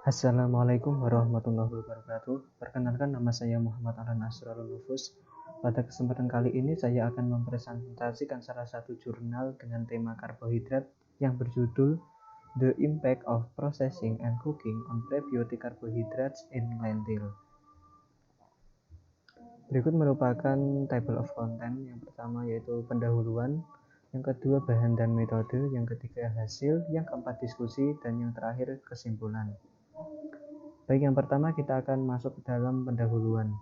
Assalamualaikum warahmatullahi wabarakatuh. Perkenalkan, nama saya Muhammad Alan Asrarul Nufus. Pada kesempatan kali ini saya akan mempresentasikan salah satu jurnal dengan tema karbohidrat yang berjudul The Impact of Processing and Cooking on Prebiotic Carbohydrates in Lentil. Berikut merupakan table of content. Yang pertama yaitu pendahuluan, yang kedua bahan dan metode, yang ketiga hasil, yang keempat diskusi, dan yang terakhir kesimpulan. Baik, yang pertama kita akan masuk ke dalam pendahuluan.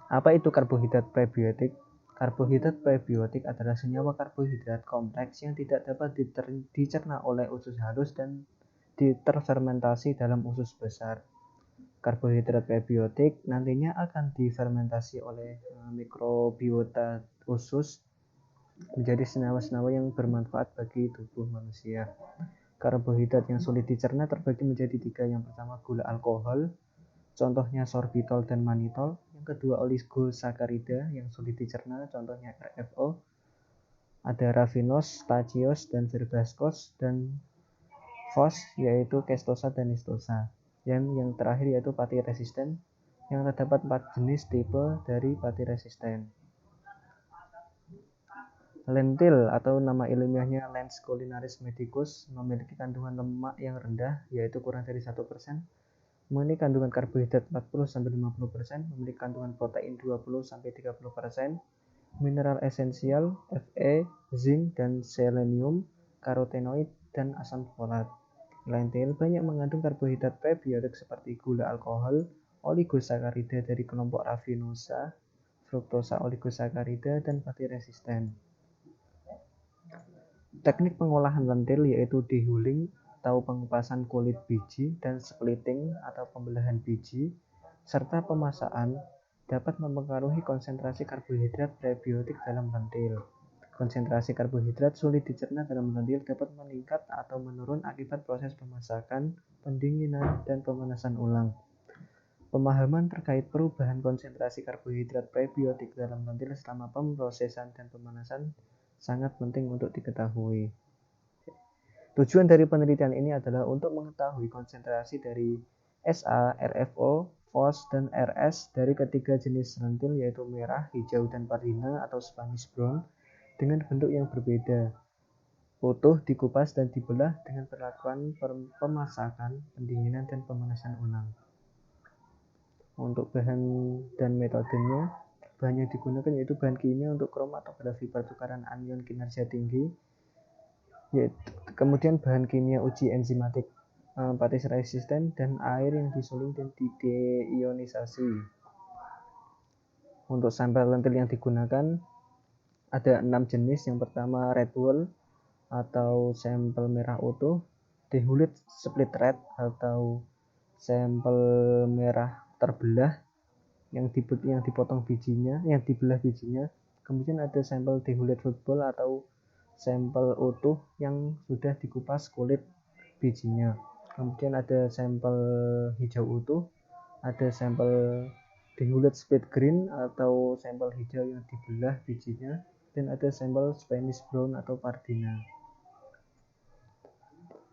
Apa itu karbohidrat prebiotik? Karbohidrat prebiotik adalah senyawa karbohidrat kompleks yang tidak dapat dicerna oleh usus halus dan terfermentasi dalam usus besar. Karbohidrat prebiotik nantinya akan difermentasi oleh mikrobiota usus menjadi senyawa-senyawa yang bermanfaat bagi tubuh manusia. Karbohidrat yang sulit dicerna terbagi menjadi 3. Yang pertama gula alkohol, contohnya sorbitol dan manitol. Yang kedua oligosakarida yang sulit dicerna, contohnya RFO. Ada raffinose, stachys, dan verbascose, dan FOS yaitu kestosa dan histosa. Yang terakhir yaitu pati resisten, yang terdapat 4 jenis tipe dari pati resisten. Lentil atau nama ilmiahnya Lens culinaris medicus memiliki kandungan lemak yang rendah, yaitu kurang dari 1%, memiliki kandungan karbohidrat 40-50%, memiliki kandungan protein 20-30%, mineral esensial Fe, zinc, dan selenium, karotenoid, dan asam folat. Lentil banyak mengandung karbohidrat prebiotik seperti gula alkohol, oligosakarida dari kelompok raffinosa, fruktosa oligosakarida, dan pati resisten. Teknik pengolahan lentil yaitu dehulling atau pengupasan kulit biji dan splitting atau pembelahan biji, serta pemasakan dapat mempengaruhi konsentrasi karbohidrat prebiotik dalam lentil. Konsentrasi karbohidrat sulit dicerna dalam lentil dapat meningkat atau menurun akibat proses pemasakan, pendinginan, dan pemanasan ulang. Pemahaman terkait perubahan konsentrasi karbohidrat prebiotik dalam lentil selama pemrosesan dan pemanasan sangat penting untuk diketahui. Tujuan dari penelitian ini adalah untuk mengetahui konsentrasi dari SA, RFO, FOS, dan RS dari ketiga jenis lentil yaitu merah, hijau, dan pardina atau Spanish brown dengan bentuk yang berbeda, utuh, dikupas, dan dibelah dengan perlakuan pemasakan, pendinginan, dan pemanasan ulang. Untuk bahan dan metodenya, bahan yang digunakan yaitu bahan kimia untuk kromatografi pertukaran anion kinerja tinggi, kemudian bahan kimia uji enzimatik pati resisten, dan air yang disuling dan dideionisasi. Untuk sampel lentil yang digunakan ada 6 jenis. Yang pertama red wool atau sampel merah utuh, dehulled split red atau sampel merah terbelah yang dipotong bijinya, yang dibelah bijinya. Kemudian ada sampel dehulled football atau sampel utuh yang sudah dikupas kulit bijinya. Kemudian ada sampel hijau utuh, ada sampel dehulled split green atau sampel hijau yang dibelah bijinya, dan ada sampel Spanish brown atau pardina.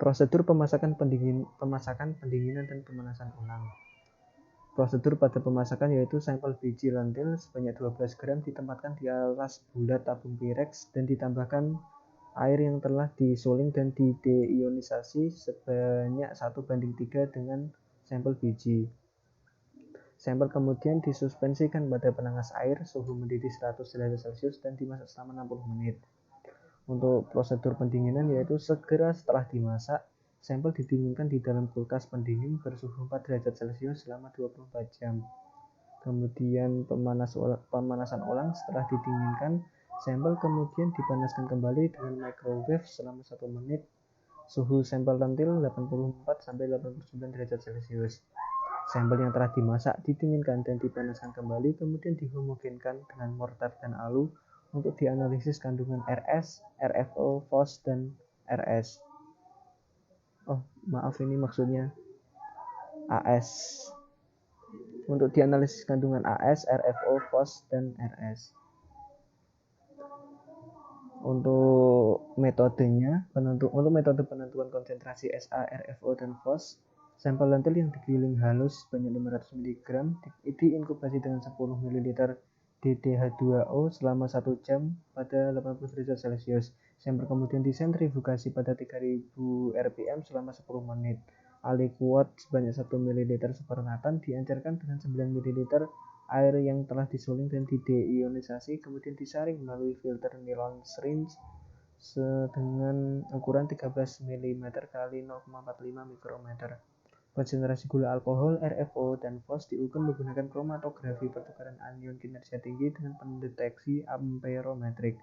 Prosedur pemasakan, pendinginan, dan pemanasan ulang. Prosedur pada pemasakan yaitu sampel biji lentil sebanyak 12 gram ditempatkan di alas bulat tabung Pyrex dan ditambahkan air yang telah disuling dan dideionisasi sebanyak 1:3 dengan sampel biji. Sampel kemudian disuspensikan pada penanas air suhu mendidih 100 derajat Celcius dan dimasak selama 60 menit. Untuk prosedur pendinginan yaitu segera setelah dimasak, sampel didinginkan di dalam kulkas pendingin bersuhu 4 derajat Celcius selama 24 jam. Kemudian pemanasan ulang setelah didinginkan, sampel kemudian dipanaskan kembali dengan microwave selama 1 menit. Suhu sampel lentil 84-89 derajat Celcius. Sampel yang telah dimasak didinginkan dan dipanaskan kembali, kemudian dihomogenkan dengan mortar dan alu untuk dianalisis kandungan RS, RFO, FOS, dan RS. Ini maksudnya AS. Untuk dianalisis kandungan AS, RFO, FOS, dan RS. Untuk metode penentuan konsentrasi SA, RFO, dan FOS, Sampel lentil yang digiling halus sebanyak 500 mg diinkubasi dengan 10 ml DDH2O selama 1 jam pada 80 derajat Celcius. Sampel kemudian disentrifugasi pada 3000 rpm selama 10 menit. Aliquot sebanyak 1 ml supernatant diancarkan dengan 9 ml air yang telah disuling dan dideionisasi, kemudian disaring melalui filter nilon syringe dengan ukuran 13 mm kali 0,45 mikrometer. Konsentrasi gula alkohol, RFO, dan FOS diukur menggunakan kromatografi pertukaran anion kinerja tinggi dengan pendeteksi amperometrik.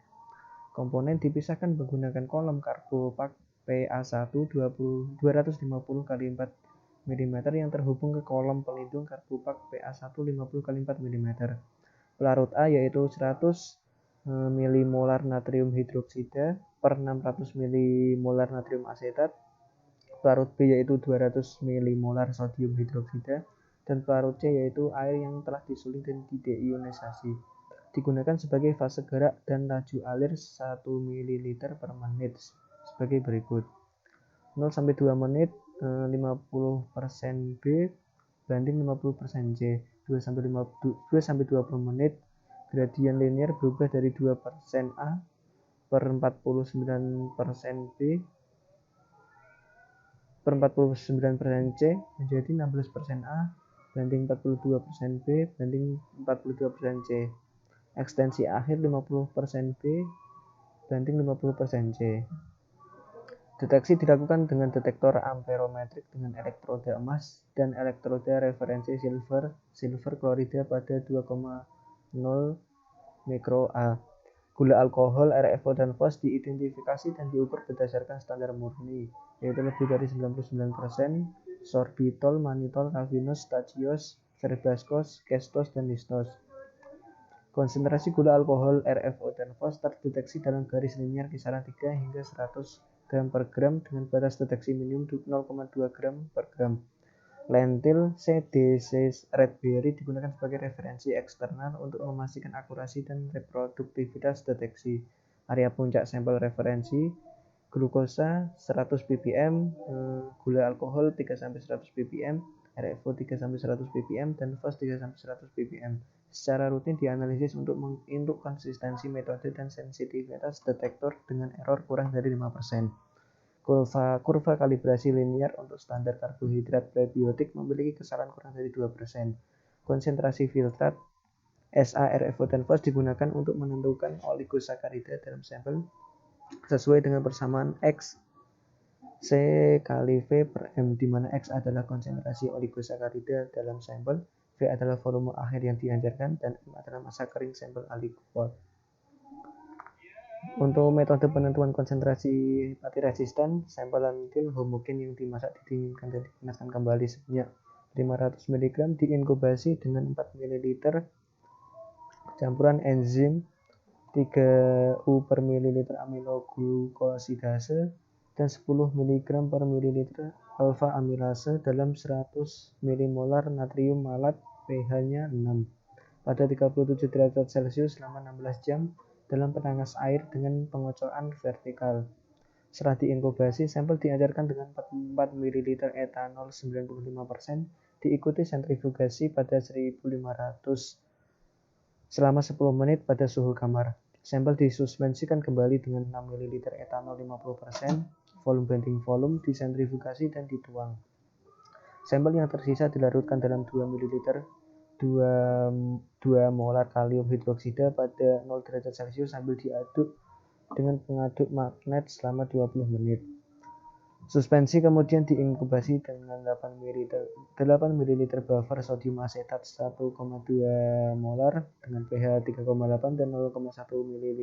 Komponen dipisahkan menggunakan kolom karbopak PA1 250 x 4 mm yang terhubung ke kolom pelindung karbopak PA1 50 x 4 mm. Pelarut A yaitu 100 milimolar natrium hidroksida per 600 milimolar natrium asetat. Pelarut B yaitu 200 milimolar sodium hidroksida, dan pelarut C yaitu air yang telah disuling dan dideionisasi. Digunakan sebagai fase gerak dan laju alir 1 ml per menit sebagai berikut. 0-2 menit 50% B banding 50% C. 2-20 menit gradien linear berubah dari 2% A per 49% B per 49% C menjadi 16% A banding 42% B banding 42% C. Ekstensi akhir 50% B banding 50% C. Deteksi dilakukan dengan detektor amperometrik dengan elektroda emas dan elektroda referensi silver klorida pada 2,0 mikro A. Gula alkohol, RFO, dan FOS diidentifikasi dan diukur berdasarkan standar murni, yaitu lebih dari 99%, sorbitol, mannitol, ravinose, stagioz, verbascos, kestos, dan listos. Konsentrasi gula alkohol, RFO, dan FOS terdeteksi dalam garis linear kisaran 3 hingga 100 gram per gram dengan batas deteksi minimum 0,2 gram per gram. Lentil CDC Redberry digunakan sebagai referensi eksternal untuk memastikan akurasi dan reproduktivitas deteksi. Area puncak sampel referensi: glukosa 100 ppm, gula alkohol 3-100 ppm, RFO 3-100 ppm, dan FOS 3-100 ppm. Secara rutin dianalisis untuk konsistensi metode dan sensitivitas detektor dengan error kurang dari 5%. Kurva kalibrasi linear untuk standar karbohidrat prebiotik memiliki kesalahan kurang dari 2%. Konsentrasi filtrat SA, RFO, dan FOS digunakan untuk menentukan oligosakarida dalam sampel sesuai dengan persamaan X C kali V per M, di mana X adalah konsentrasi oligosakarida dalam sampel, V adalah volume akhir yang dianjurkan, dan M adalah massa kering sampel aliquot. Untuk metode penentuan konsentrasi pati resisten, sampel lentil homogen yang dimasak didinginkan dan dipanaskan kembali sebanyak 500 mg diinkubasi dengan 4 ml campuran enzim 3U per ml aminoglukosidase dan 10 mg per ml alfa amilase dalam 100 milimolar natrium malat pH-nya 6 pada 37 derajat Celcius selama 16 jam dalam penanas air dengan pengocokan vertikal. Setelah diinkubasi, sampel diajarkan dengan 4 ml etanol 95%, diikuti sentrifugasi pada 1500 selama 10 menit pada suhu kamar. Sampel disuspensikan kembali dengan 6 ml etanol 50%, volume banding volume, disentrifugasi dan dituang. Sampel yang tersisa dilarutkan dalam 2 ml 2 molar kalium hidroksida pada 0 derajat Celcius sambil diaduk dengan pengaduk magnet selama 20 menit. Suspensi kemudian diinkubasi dengan 8 ml buffer sodium asetat 1,2 molar dengan pH 3,8 dan 0,1 ml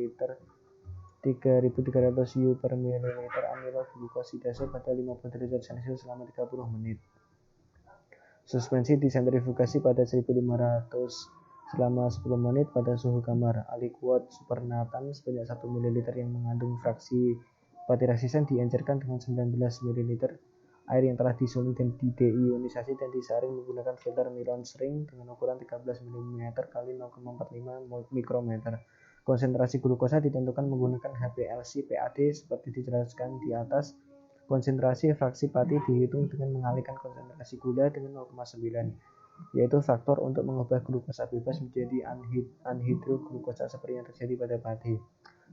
3300 U per ml aminoglukosidase pada 50 derajat Celcius selama 30 menit. Suspensi disentrifugasi pada 1500 selama 10 menit pada suhu kamar. Aliquot supernatant sebanyak 1 ml yang mengandung fraksi pati resisten dianjurkan dengan 19 ml air yang telah disuling dan dideionisasi dan disaring menggunakan filter nilon syringe dengan ukuran 13 mm kali 0,45 mikrometer. Konsentrasi glukosa ditentukan menggunakan HPLC PAD seperti dijelaskan di atas. Konsentrasi fraksi pati dihitung dengan mengalihkan konsentrasi gula dengan 0,9, yaitu faktor untuk mengubah glukosa bebas menjadi anhidroglukosa seperti yang terjadi pada pati.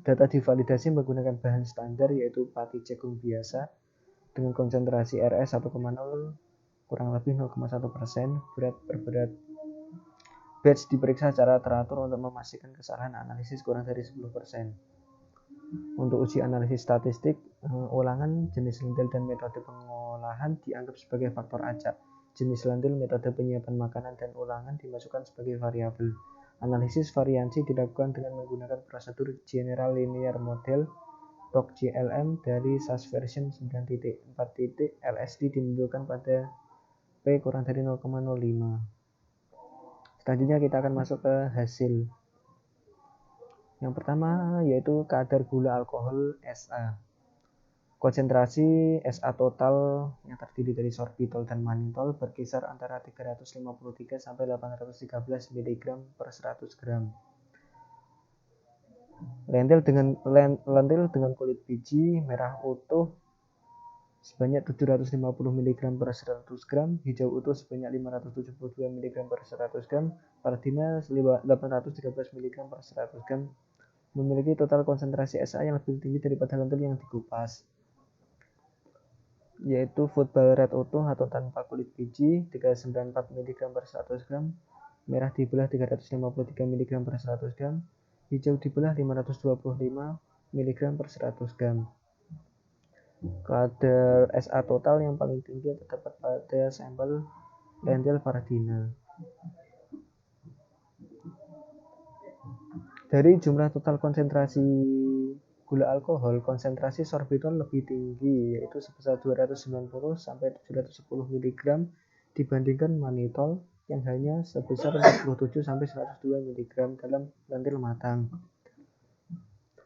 Data divalidasi menggunakan bahan standar yaitu pati jagung biasa dengan konsentrasi RS 1,0 kurang lebih 0,1%, berat per berat. Batch diperiksa secara teratur untuk memastikan kesalahan analisis kurang dari 10%. Untuk uji analisis statistik, ulangan, jenis lentil, dan metode pengolahan dianggap sebagai faktor acak. Jenis lentil, metode penyiapan makanan, dan ulangan dimasukkan sebagai variabel. Analisis variansi dilakukan dengan menggunakan prosedur General Linear Model ROC-GLM dari SAS version 9.4. LSD ditentukan pada P kurang dari 0,05. Selanjutnya kita akan masuk ke hasil. Yang pertama yaitu kadar gula alkohol SA. Konsentrasi SA total yang terdiri dari sorbitol dan mannitol berkisar antara 353 sampai 813 mg per 100 gram. Lentil dengan kulit biji merah utuh sebanyak 750 mg per 100 gram, hijau utuh sebanyak 572 mg per 100 gram, pardina 813 mg per 100 gram, memiliki total konsentrasi SA yang lebih tinggi daripada lentil yang dikupas, yaitu football red utuh atau tanpa kulit biji 394 mg per 100 gram, merah dibelah 353 mg per 100 gram, hijau dibelah 525 mg per 100 gram. Kadar SA total yang paling tinggi terdapat pada sampel lentil pardina. Dari jumlah total konsentrasi gula alkohol, konsentrasi sorbitol lebih tinggi yaitu sebesar 290 sampai 710 mg dibandingkan mannitol yang hanya sebesar 47 sampai 102 mg dalam lentil matang.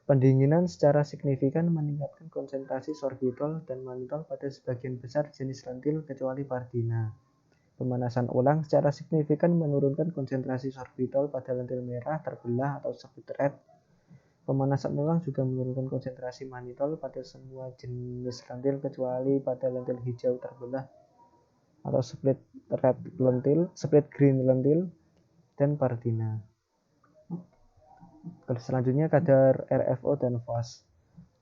Pendinginan secara signifikan meningkatkan konsentrasi sorbitol dan mannitol pada sebagian besar jenis lentil kecuali pardina. Pemanasan ulang secara signifikan menurunkan konsentrasi sorbitol pada lentil merah terbelah atau split red. Pemanasan ulang juga menurunkan konsentrasi mannitol pada semua jenis lentil kecuali pada lentil hijau terbelah atau split green lentil dan pardina. Selanjutnya kadar RFO dan FOS.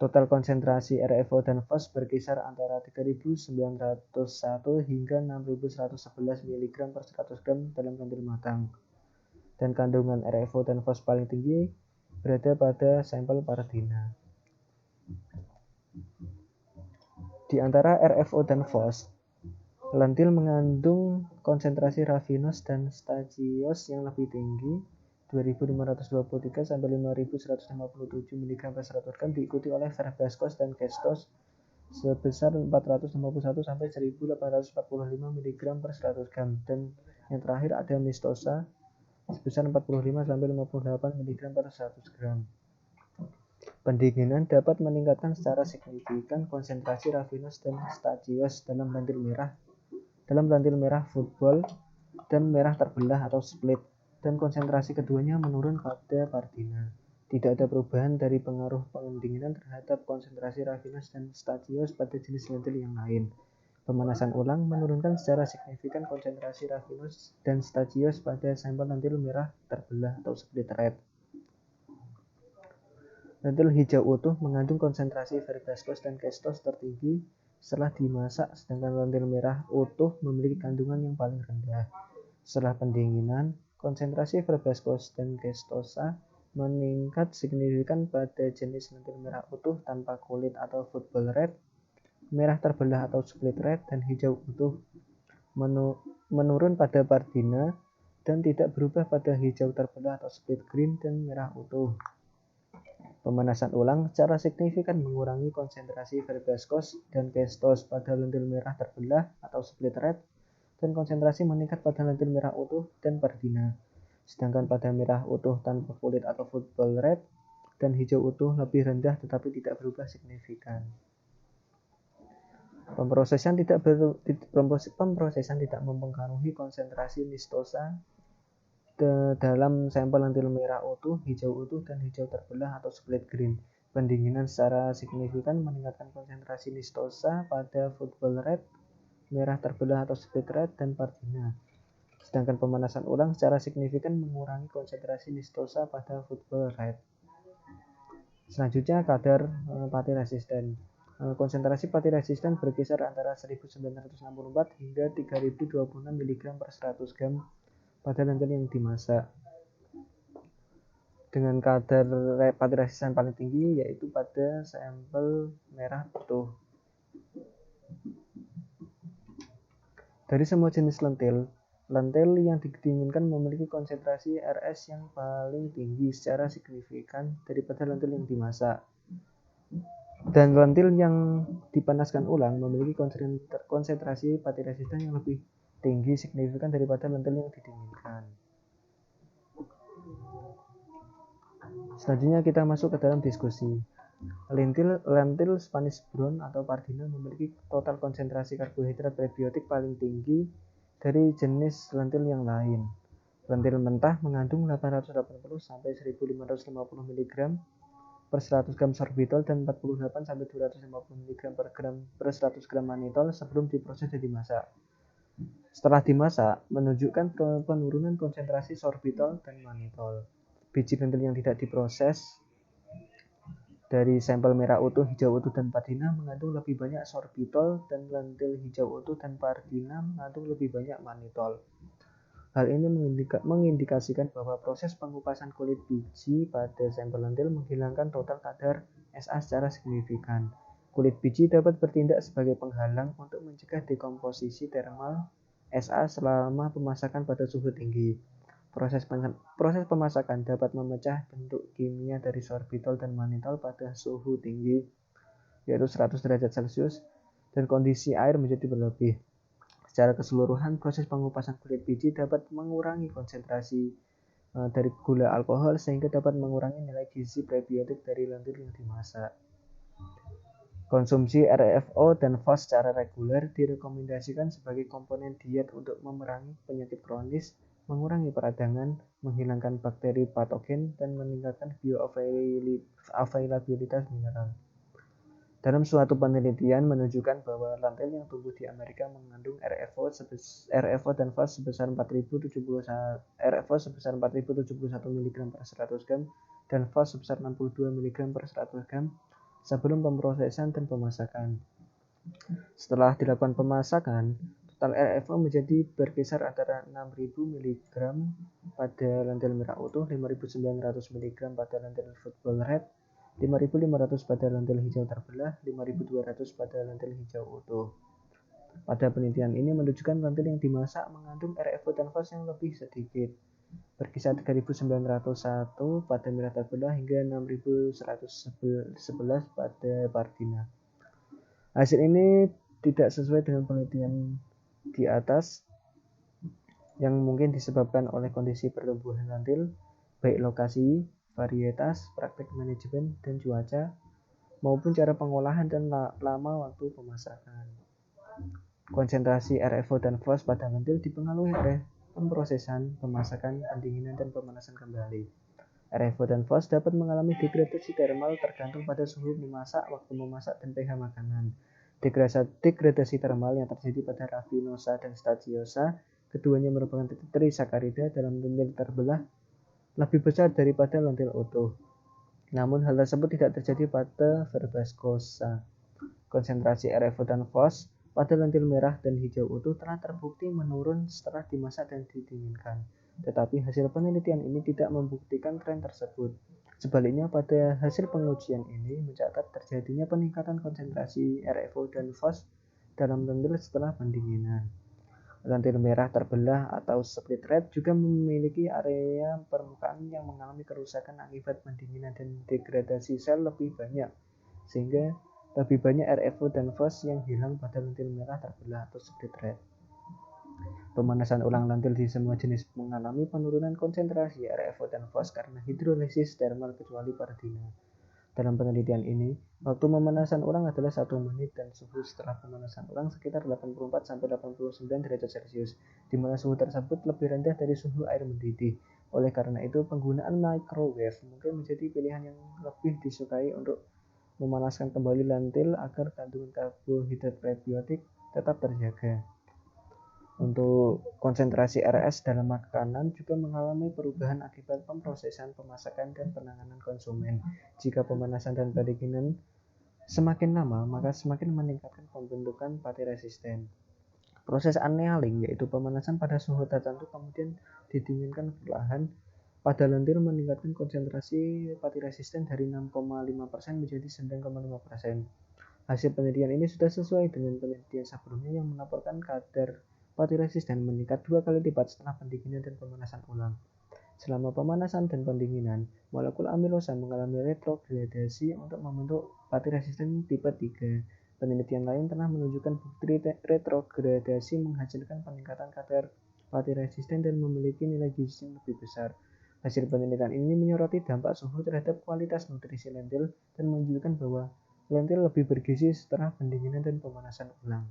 Total konsentrasi RFO dan FOS berkisar antara 3.901 hingga 6.111 mg per 100 gram dalam lentil matang. Dan kandungan RFO dan FOS paling tinggi berada pada sampel pardina. Di antara RFO dan FOS, lentil mengandung konsentrasi raffinose dan stagiosa yang lebih tinggi 2.523 sampai 5.157 mg per 100 gram, diikuti oleh verbascose dan kestos sebesar 451 sampai 1.845 mg per 100 gram, dan yang terakhir ada mistosa sebesar 45 sampai 58 mg per 100 gram. Pendinginan dapat meningkatkan secara signifikan konsentrasi raffinose dan stagiosa dalam lentil merah football dan merah terbelah atau split, dan konsentrasi keduanya menurun pada pardina. Tidak ada perubahan dari pengaruh pendinginan terhadap konsentrasi raffinose dan stagiosa pada jenis lentil yang lain. Pemanasan ulang menurunkan secara signifikan konsentrasi raffinose dan stagiosa pada sampel lentil merah terbelah atau split red. Lentil hijau utuh mengandung konsentrasi verbascose dan kestos tertinggi setelah dimasak, sedangkan lentil merah utuh memiliki kandungan yang paling rendah. Setelah pendinginan, konsentrasi verbascose dan kestosa meningkat signifikan pada jenis lentil merah utuh tanpa kulit atau football red, merah terbelah atau split red, dan hijau utuh. Menurun pada pardina dan tidak berubah pada hijau terbelah atau split green dan merah utuh. Pemanasan ulang secara signifikan mengurangi konsentrasi verbascose dan kestos pada lentil merah terbelah atau split red, dan konsentrasi meningkat pada lentil merah utuh dan pardina. Sedangkan pada merah utuh tanpa kulit atau football red dan hijau utuh lebih rendah tetapi tidak berubah signifikan. Pemrosesan tidak mempengaruhi konsentrasi mistosa dalam sampel lentil merah utuh, hijau utuh, dan hijau terbelah atau split green. Pendinginan secara signifikan meningkatkan konsentrasi nistosa pada football red, merah terbelah atau split red, dan pardina. Sedangkan pemanasan ulang secara signifikan mengurangi konsentrasi nistosa pada football red. Selanjutnya kadar pati resisten. Konsentrasi pati resisten berkisar antara 1964 hingga 3026 mg per 100 gram pada lentil yang dimasak. Dengan kadar pati resisten paling tinggi yaitu pada sampel merah utuh. Dari semua jenis lentil yang didinginkan memiliki konsentrasi RS yang paling tinggi secara signifikan daripada lentil yang dimasak. Dan lentil yang dipanaskan ulang memiliki konsentrasi pati resisten yang lebih tinggi signifikan daripada lentil yang didinginkan. Selanjutnya kita masuk ke dalam diskusi. Lentil Spanish brown atau pardina memiliki total konsentrasi karbohidrat prebiotik paling tinggi dari jenis lentil yang lain. Lentil mentah mengandung 880 sampai 1550 mg per 100 gram sorbitol dan 48 sampai 250 mg per 100 gram manitol sebelum diproses dan dimasak. Setelah dimasak, menunjukkan penurunan konsentrasi sorbitol dan manitol. Biji lentil yang tidak diproses dari sampel merah utuh, hijau utuh, dan pardina mengandung lebih banyak sorbitol, dan lentil hijau utuh dan pardina mengandung lebih banyak manitol. Hal ini mengindikasikan bahwa proses pengupasan kulit biji pada sampel lentil menghilangkan total kadar SA secara signifikan. Kulit biji dapat bertindak sebagai penghalang untuk mencegah dekomposisi termal SA selama pemasakan pada suhu tinggi. Proses pemasakan dapat memecah bentuk kimia dari sorbitol dan manitol pada suhu tinggi, yaitu 100 derajat Celcius, dan kondisi air menjadi berlebih. Secara keseluruhan, proses pengupasan kulit biji dapat mengurangi konsentrasi dari gula alkohol sehingga dapat mengurangi nilai gizi prebiotik dari lentil yang dimasak. Konsumsi RFO dan FOS secara reguler direkomendasikan sebagai komponen diet untuk memerangi penyakit kronis, mengurangi peradangan, menghilangkan bakteri patogen, dan meningkatkan bioavailabilitas mineral. Dalam suatu penelitian menunjukkan bahwa lentil yang tumbuh di Amerika mengandung RFO dan FOS sebesar 4071 mg per 100 gram dan FOS sebesar 62 mg per 100 gram sebelum pemrosesan dan pemasakan. Setelah dilakukan pemasakan, total RFO menjadi berkisar antara 6.000 mg pada lentil merah utuh, 5.900 mg pada lentil football red, 5.500 pada lentil hijau terbelah, 5.200 pada lentil hijau utuh. Pada penelitian ini menunjukkan lentil yang dimasak mengandung RFO dan FOS yang lebih sedikit, berkisar 3.901 pada merah terbelah hingga 6.111 pada pardina. Hasil ini tidak sesuai dengan penelitian di atas yang mungkin disebabkan oleh kondisi pertumbuhan lentil, baik lokasi, varietas, praktek manajemen, dan cuaca, maupun cara pengolahan dan lama waktu pemasakan. Konsentrasi RFO dan FOS pada lentil dipengaruhi oleh pemrosesan, pemasakan, pendinginan, dan pemanasan kembali. RFO dan FOS dapat mengalami degradasi termal tergantung pada suhu memasak, waktu memasak, dan pH makanan. Degradasi termal yang terjadi pada rafinosa dan staciosa, keduanya merupakan trisakarida dalam lentil terbelah, lebih besar daripada lentil utuh. Namun hal tersebut tidak terjadi pada verbascosa. Konsentrasi RFO dan FOS pada lentil merah dan hijau utuh telah terbukti menurun setelah dimasak dan didinginkan. Tetapi hasil penelitian ini tidak membuktikan tren tersebut. Sebaliknya, pada hasil pengujian ini mencatat terjadinya peningkatan konsentrasi RFO dan FOS dalam lentil setelah pendinginan. Lentil merah terbelah atau split red juga memiliki area permukaan yang mengalami kerusakan akibat pendinginan dan degradasi sel lebih banyak, sehingga lebih banyak RFO dan FOS yang hilang pada lentil merah terbelah atau split red. Pemanasan ulang lentil di semua jenis mengalami penurunan konsentrasi RFO dan FOS karena hidrolisis termal kecuali pardina. Dalam penelitian ini, waktu pemanasan ulang adalah 1 menit dan suhu setelah pemanasan ulang sekitar 84-89 derajat Celcius, di mana suhu tersebut lebih rendah dari suhu air mendidih. Oleh karena itu, penggunaan microwave mungkin menjadi pilihan yang lebih disukai untuk memanaskan kembali lentil agar kandungan karbohidrat prebiotik tetap terjaga. Untuk konsentrasi RS dalam makanan juga mengalami perubahan akibat pemrosesan, pemasakan, dan penanganan konsumen. Jika pemanasan dan pendinginan semakin lama, maka semakin meningkatkan pembentukan pati resisten. Proses annealing, yaitu pemanasan pada suhu tertentu kemudian didinginkan perlahan pada lentil, meningkatkan konsentrasi pati resisten dari 6,5% menjadi 9,5%. Hasil penelitian ini sudah sesuai dengan penelitian sebelumnya yang melaporkan kadar pati resisten meningkat 2 kali lipat setelah pendinginan dan pemanasan ulang. Selama pemanasan dan pendinginan, molekul amilosa mengalami retrogradasi untuk membentuk pati resisten tipe 3. Penelitian lain telah menunjukkan bukti retrogradasi menghasilkan peningkatan kadar pati resisten dan memiliki nilai gizi yang lebih besar. Hasil penelitian ini menyoroti dampak suhu terhadap kualitas nutrisi lentil dan menunjukkan bahwa lentil lebih bergizi setelah pendinginan dan pemanasan ulang.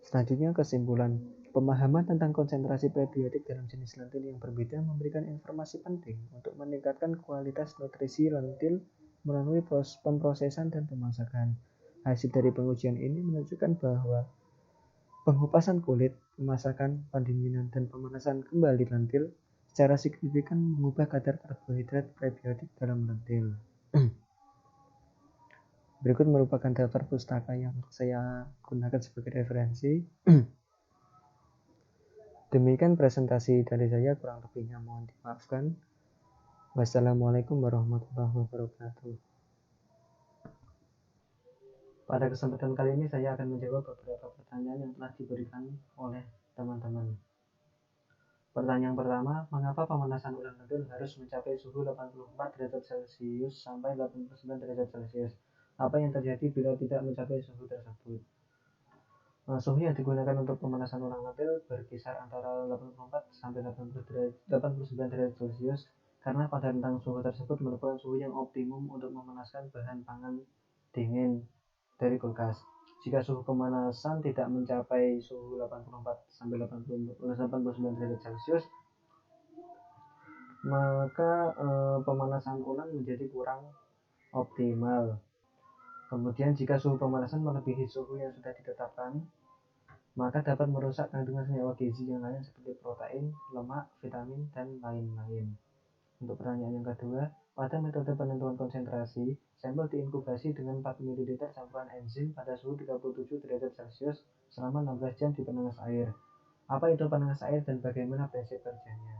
Selanjutnya, kesimpulan. Pemahaman tentang konsentrasi prebiotik dalam jenis lentil yang berbeda memberikan informasi penting untuk meningkatkan kualitas nutrisi lentil melalui pemrosesan dan pemasakan. Hasil dari pengujian ini menunjukkan bahwa pengupasan kulit, pemasakan, pendinginan, dan pemanasan kembali lentil secara signifikan mengubah kadar karbohidrat prebiotik dalam lentil. Berikut merupakan daftar pustaka yang saya gunakan sebagai referensi. Demikian presentasi dari saya, kurang lebihnya mohon dimaafkan. Wassalamualaikum warahmatullahi wabarakatuh. Pada kesempatan kali ini saya akan menjawab beberapa pertanyaan yang telah diberikan oleh teman-teman. Pertanyaan pertama, mengapa pemanasan ulang lentil harus mencapai suhu 84 derajat Celcius sampai 89 derajat Celcius? Apa yang terjadi bila tidak mencapai suhu tersebut? Suhu yang digunakan untuk pemanasan ulang lentil berkisar antara 84 sampai 89 derajat Celcius karena pada rentang suhu tersebut merupakan suhu yang optimum untuk memanaskan bahan pangan dingin dari kulkas. Jika suhu pemanasan tidak mencapai suhu 84 sampai 89 derajat Celcius, maka pemanasan ulang menjadi kurang optimal. Kemudian jika suhu pemanasan melebihi suhu yang sudah ditetapkan, maka dapat merusak kandungan senyawa gizi yang lain seperti protein, lemak, vitamin, dan lain-lain. Untuk pertanyaan yang kedua, pada metode penentuan konsentrasi, sampel diinkubasi dengan 4 ml campuran enzim pada suhu 37 derajat Celcius selama 16 jam di penangas air. Apa itu penangas air dan bagaimana prinsip kerjanya?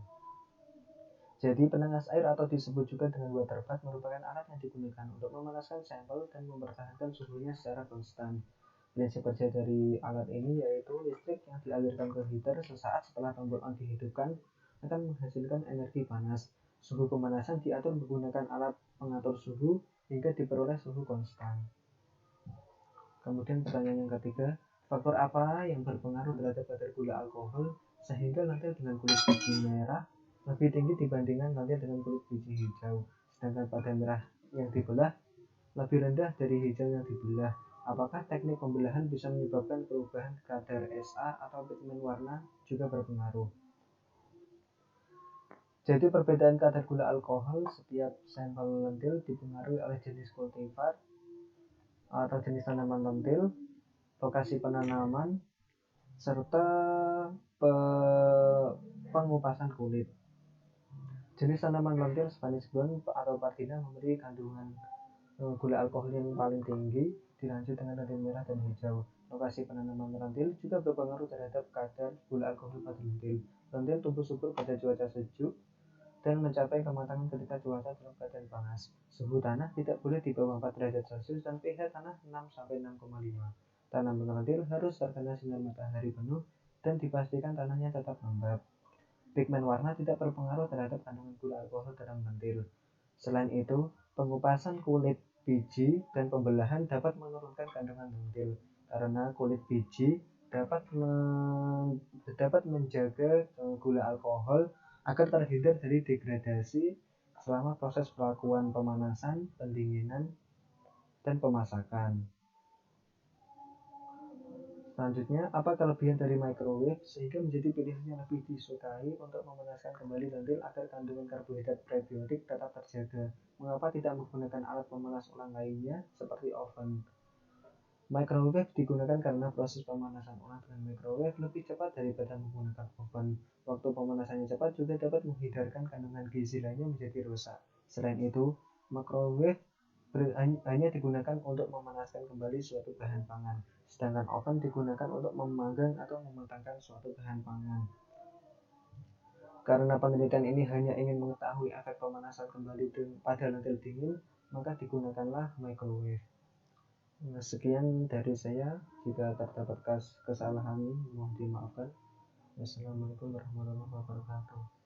Jadi penangas air atau disebut juga dengan water bath merupakan alat yang digunakan untuk memanaskan sampel dan mempertahankan suhunya secara konstan. Prinsip kerja dari alat ini yaitu listrik yang dialirkan ke heater sesaat setelah tombol on dihidupkan akan menghasilkan energi panas. Suhu pemanasan diatur menggunakan alat pengatur suhu hingga diperoleh suhu konstan. Kemudian pertanyaan yang ketiga, faktor apa yang berpengaruh terhadap kadar gula alkohol sehingga lentil dengan kulit biji merah lebih tinggi dibandingkan lentil dengan kulit biji hijau, sedangkan pada merah yang dibelah lebih rendah dari hijau yang dibelah? Apakah teknik pembelahan bisa menyebabkan perubahan kadar SA atau pigmen warna juga berpengaruh? Jadi perbedaan kadar gula alkohol setiap sampel lentil dipengaruhi oleh jenis kultivar atau jenis tanaman lentil, lokasi penanaman, serta pengupasan kulit. Jenis tanaman lentil Spanish Brown atau Pardina memiliki kandungan gula alkohol yang paling tinggi, dilanjut dengan lentil merah dan hijau. Lokasi penanaman lentil juga berpengaruh terhadap kadar gula alkohol pada lentil. Lentil tumbuh subur pada cuaca sejuk dan mencapai kematangan ketika cuaca dalam keadaan panas. Suhu tanah tidak boleh di bawah 4 derajat Celcius dan pH tanah 6-6,5. Tanaman lentil harus terkena sinar matahari penuh dan dipastikan tanahnya tetap lembab. Pigmen warna tidak berpengaruh terhadap kandungan gula alkohol dalam lentil. Selain itu, pengupasan kulit biji dan pembelahan dapat menurunkan kandungan lentil karena kulit biji dapat menjaga gula alkohol agar terhindar dari degradasi selama proses pelakuan pemanasan, pendinginan, dan pemasakan. Selanjutnya, apa kelebihan dari microwave sehingga menjadi pilihan yang lebih disukai untuk memanaskan kembali lentil agar kandungan karbohidrat prebiotik tetap terjaga? Mengapa tidak menggunakan alat pemanas ulang lainnya seperti oven? Microwave digunakan karena proses pemanasan ulang dengan microwave lebih cepat daripada menggunakan oven. Waktu pemanasannya cepat juga dapat menghindarkan kandungan gizi lainnya menjadi rusak. Selain itu, microwave hanya digunakan untuk memanaskan kembali suatu bahan pangan, sedangkan oven digunakan untuk memanggang atau mematangkan suatu bahan pangan. Karena penelitian ini hanya ingin mengetahui efek pemanasan kembali pada lentil dingin, maka digunakanlah microwave. Sekian dari saya. Jika terdapat kesalahan, mohon dimaafkan. Wassalamualaikum warahmatullahi wabarakatuh.